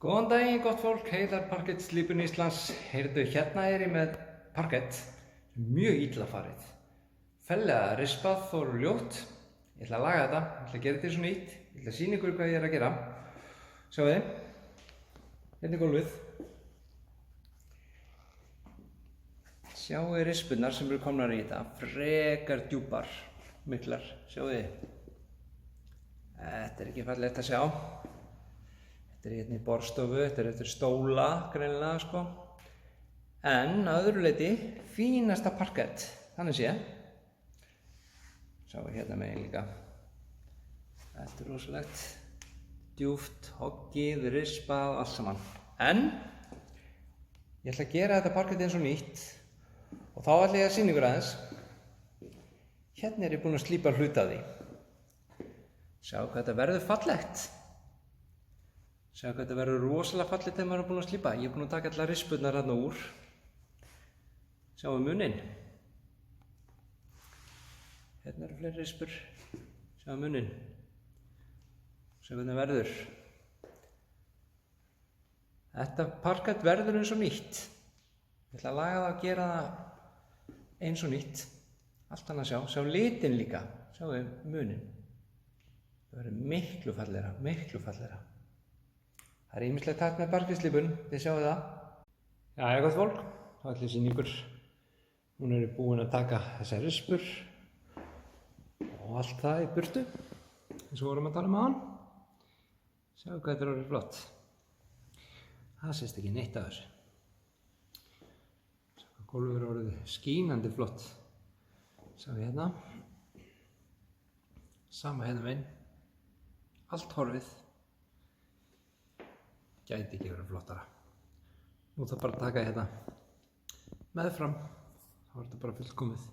Góðan daginn, gott fólk, Heiðar Parkettslípun Íslands. Heyrðu, hérna er ég með parkett sem er mjög illa farið. Fellega rispað og ljótt. Ég ætla að laga þetta, ég ætla að gera þetta svo nýtt. Ég ætla að sýna ykkur hvað ég er að gera. Sjáu þið, hérna er gólfið. Sjáu þið rispurnar sem eru komnar í þetta, frekar djúpar, miklar, sjáu þið. Þetta er ekki fallegt að sjá. Þetta er hérna í borðstofu, þetta er eftir stóla, greinilega sko. En að öðru leyti, fínasta parkett, þannig sé. Sjáum við hérna megin líka. Þetta er rosalegt. Djúpt, hoggið, rispað, allt saman. En ég ætla að gera þetta parkett eins og nýtt. Og þá ætla ég að sýna ykkur aðeins. Hérna er ég búinn að slípa hluta af því. Sjáu hvað þetta verður fallegt. Sjáu hvað þetta verður rosalega fallegt þegar maður er búinn að slípa. Ég er búinn að taka allar rispurnar hérna úr. Sjáu munninn. Hérna eru fleiri rispur. Sjáu munninn. Sjáu hvernig það verður. Þetta parkett verður eins og nýtt. Ég ætla að laga það og gera það eins og nýtt. Allt annað sjá. Sjá litinn líka. Sjáu munninn. Það verður miklu fallegra, miklu fallegra. Það er ýmislegt hægt með parkettslípun, þið sjáu það. Jæja, gott fólk, þá ætla ég að sýna ykkur. Núna er ég búinn að taka þessar rispur og allt það í burtu, eins og vorum að tala um áðan. Sjáu hvað þetta er orðið flott. Það sést ekki neitt af þessu. Sjáu hvað gólfið er orðið skínandi flott. Sjáu hérna. Sama hérna megin. Allt horfið. Gæti ekki verið flottara. Nú þarf bara að taka hérna meðfram, þá er þetta bara fullkomið.